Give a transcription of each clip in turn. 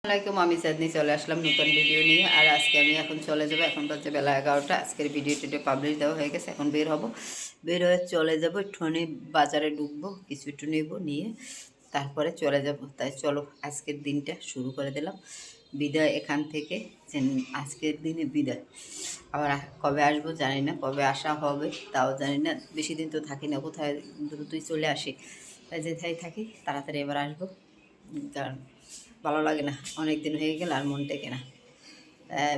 আসসালামাইকুম, আমি চাঁদনি চলে আসলাম নতুন ভিডিও নিয়ে। আর আজকে আমি এখন চলে যাবো, এখন বাজে বেলা 11টা। আজকের ভিডিও পাবলিশ দেওয়া হয়ে গেছে, এখন বের হব, বের হয়ে চলে যাবো একটুখানি বাজারে ঢুকবো, কিছু একটু নেব, নিয়ে তারপরে চলে যাব। তাই চলো আজকের দিনটা শুরু করে দিলাম। বিদায় এখান থেকে, যে আজকের দিনে বিদায়। আবার কবে আসবো জানি না, কবে আসা হবে তাও জানি না। বেশি দিন তো থাকি না, কোথায় দ্রুতই চলে আসি। তাই যেথায় থাকি তাড়াতাড়ি এবার আসবো, কারণ ভালো লাগে না, অনেক দিন হয়ে গেল আর মন টেকে না।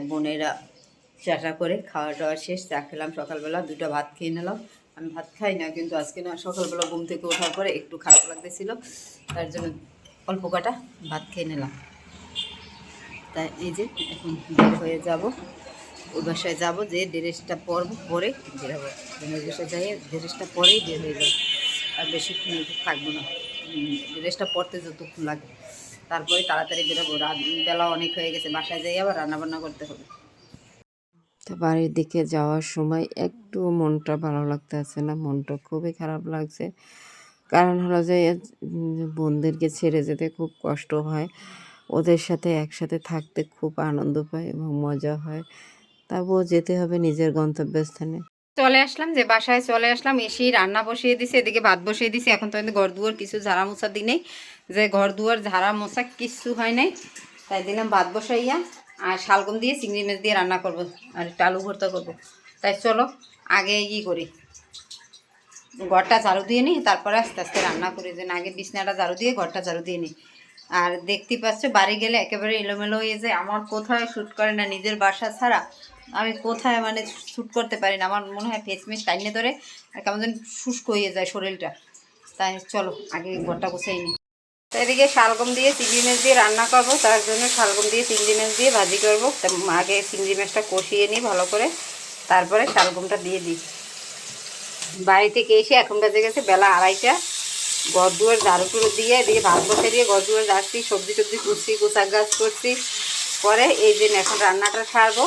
বোনেরা চাটা করে খাওয়া টাওয়া শেষ, চা খেলাম সকালবেলা, দুটো ভাত খেয়ে নিলাম। আমি ভাত খাই না, কিন্তু আজকে না সকালবেলা ঘুম থেকে ওঠার পরে একটু খারাপ লাগতেছিল, তার জন্য অল্প কটা ভাত খেয়ে নিলাম। তাই এই যে এখন বের হয়ে যাব, ওই বাসায় যাবো, যে ড্রেসটা পরে বেরোবো। বোনের বাসায় যাই, ড্রেসটা পরেই বের হয়ে যাবো, আর বেশিক্ষণ থাকবো না। ড্রেসটা পরতে যতক্ষণ লাগে, তারপরে তাড়াতাড়ি বেরোবো। রাত বেলা অনেক হয়ে গেছে, বাসায় যাই আবার রান্নাবান্না করতে হবে। তো বাড়ির দিকে যাওয়ার সময় একটু মনটা ভালো লাগতেছে না, মনটা খুবই খারাপ লাগছে। কারণ হলো যে বোনদেরকে ছেড়ে যেতে খুব কষ্ট হয়, ওদের সাথে একসাথে থাকতে খুব আনন্দ পায় এবং মজা হয়। তবুও যেতে হবে নিজের গন্তব্যস্থানে। চলে আসলাম, যে বাসায় চলে আসলাম, এসেই রান্না বসিয়ে দিছি, এদিকে ভাত বসিয়ে দিছি। এখন তো ঘর দুয়ার কিছু ঝাড়া মোছা দিই নেই, যে ঘর দুয়ার ঝাড়া মোছা কিছু হয় নাই, তাই দিলাম ভাত বসাইয়া। আর শালগম দিয়ে চিংড়ি মাছ দিয়ে রান্না করব, আর একটু আলু ভর্তা করবো। তাই চলো আগে করি, ঘরটা ঝাড়ু দিয়ে নিই, তারপরে আস্তে আস্তে রান্না করি। যেন আগে বিছনাটা ঝাড়ু দিয়ে ঘরটা ঝাড়ু দিয়ে নিই। আর দেখতে পাচ্ছ বাড়ি গেলে একেবারে এলোমেলো হয়ে যায়, আমার কোথায় শ্যুট করে না, নিজের বাসা ছাড়া আমি কোথায় মানে শ্যুট করতে পারি না। আমার মনে হয় ফেসমেস টাইনে ধরে, আর কেমন যেন শুষ্ক হয়ে যায় শরীরটা। তাই চলো আগে ঘরটা গুছাই নিই। তো এদিকে শালগম দিয়ে চিংড়ি মাছ দিয়ে রান্না করবো, তার জন্য শালগম দিয়ে চিংড়ি মাছ দিয়ে ভাজি করবো। আগে চিংড়ি মাছটা কষিয়ে নিই ভালো করে, তারপরে শালগমটা দিয়ে দিই। বাড়ি থেকে এসে এখন বাজে গেছে বেলা 2:30। ঘর দুয়ার ঝাড়ু টুড়ু দিয়ে এদিকে ভাত বসে দিয়ে ঘর দুয়ার ঝাড়ছি, সবজি টবজি কুচছি, গোছাক গাছ করছি। পরে এই দিন এখন রান্নাটা সারবো,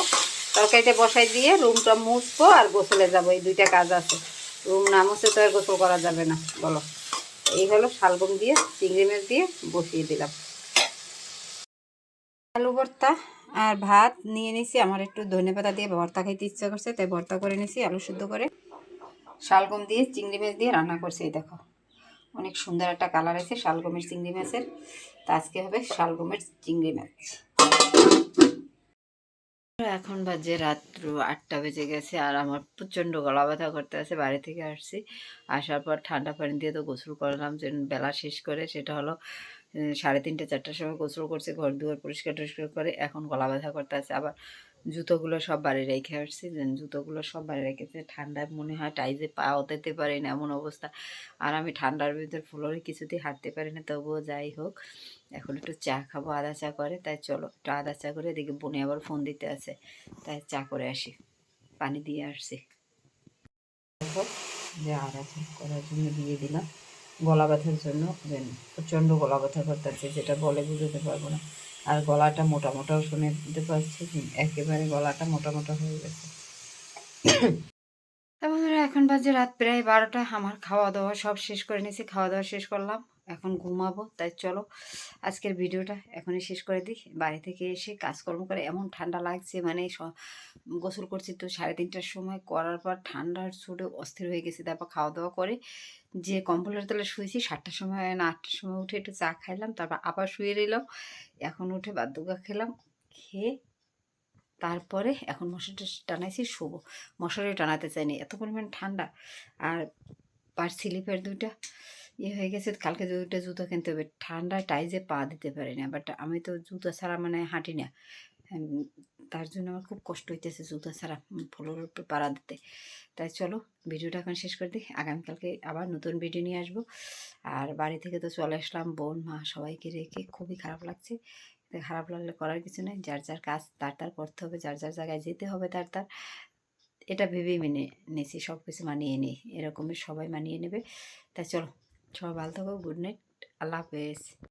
তরকারিটা বসাই দিয়ে রুমটা মুছবো আর গোসলে যাব। এই দুইটা কাজ আছে, রুম না মুছে তো আর গোসল করা যাবে না বলো। এই হলো শালগম দিয়ে চিংড়ি মাছ দিয়ে বসিয়ে দিলাম। আলু ভর্তা আর ভাত নিয়ে নিছি। আমার একটু ধনেপাতা দিয়ে ভর্তা খাইতে ইচ্ছা করছে, তাই ভর্তা করে নিছি আলু সিদ্ধ করে। শালগম দিয়ে চিংড়ি মাছ দিয়ে রান্না করছি, এই দেখো অনেক সুন্দর একটা কালার আছে শালগমের চিংড়ি মাছের। তা আজকে হবে শালগমের চিংড়ি মাছ। এখন বাজে রাত্র 8টা বেজে গেছে, আর আমার প্রচণ্ড গলা ব্যথা করতে আছে। বাড়ি থেকে আসছি, আসার পর ঠান্ডা পানি দিয়ে তো গোসল করলাম, যে বেলা শেষ করে, সেটা হলো 3:30 4টার সময় গোসল করছে, ঘর দুয়ার পরিষ্কার টরিষ্কার করে। এখন গলা ব্যথা করতে আছে, আবার জুতোগুলো সব বাড়ি রেখে আসছি, জুতোগুলো সব বাড়ি রেখেছে। ঠান্ডায় মনে হয় টাইজে পাও দিতে পারি না, এমন অবস্থা। আর আমি ঠান্ডার ভিতরে ফ্লোরে কিছুতেই হাঁটতে পারি না, তবুও যাই হোক এখন একটু চা খাবো, আদা চা করে। তাই চলো একটু আদা চা করে, এদিকে বোনে আবার ফোন দিতে আছে, তাই চা করে আসি, পানি দিয়ে আসছি। যে আদা চা করার জন্য দিয়ে দিলাম, গলা ব্যথার জন্য। দেন প্রচণ্ড গলা ব্যথা করতেছে, যেটা বলে বুঝতে পারবো না। আর গলাটা মোটা মোটাও শুনতে পাচ্ছি, একেবারে গলাটা মোটা মোটা হয়ে গেছে। বন্ধুরা এখন বাজে রাত প্রায় 12টা। আমার খাওয়া দাওয়া সব শেষ করে নিয়েছি, খাওয়া দাওয়া শেষ করলাম, এখন ঘুমাবো। তাই চলো আজকের ভিডিওটা এখনই শেষ করে দিই। বাড়ি থেকে এসে কাজকর্ম করে এমন ঠান্ডা লাগছে, মানে গোসল করছি তো 3:30টার সময়, করার পর ঠান্ডার চোটে অস্থির হয়ে গেছি। তারপর খাওয়া দাওয়া করে যে কম্বলের তলে শুয়েছি, 7টার সময় না 8টার সময় উঠে একটু চা খাইলাম, তারপর আবার শুয়ে রইলাম। এখন উঠে বাদ্যুকা খেলাম, খেয়ে তারপরে এখন মশারিটা টানাইছি, শোবো। মশারি টানাতে চাইনি, এত পরিমাণ ঠান্ডা। আর পার স্লিপের দুইটা হয়ে গেছে, কালকে দুইটা জুতো কিনতে হবে। ঠান্ডায় টাইজে পা দিতে পারি না, বাট আমি তো জুতো ছাড়া মানে হাঁটি না। তার জন্য আমার খুব কষ্ট হইতেছে জুতো ছাড়া ফ্লোরের উপরে পাড়া দিতে। তাই চলো ভিডিওটা এখন শেষ করে দিই, আগামীকালকে আবার নতুন ভিডিও নিয়ে আসবো। আর বাড়ি থেকে তো চলে আসলাম, বোন মা সবাইকে রেখে, খুবই খারাপ লাগছে। খারাপ লাগলে করার কিছু নেই, যার যার কাজ তার তার করতে হবে, যার যার জায়গায় যেতে হবে তার তার। এটা ভেবেই মেনে নিয়েছি, সব কিছু মানিয়ে নিই, এরকমই সবাই মানিয়ে নেবে। তাই চলো সবাই ভালো থাকো, গুড নাইট, আল্লাহ হাফেজ।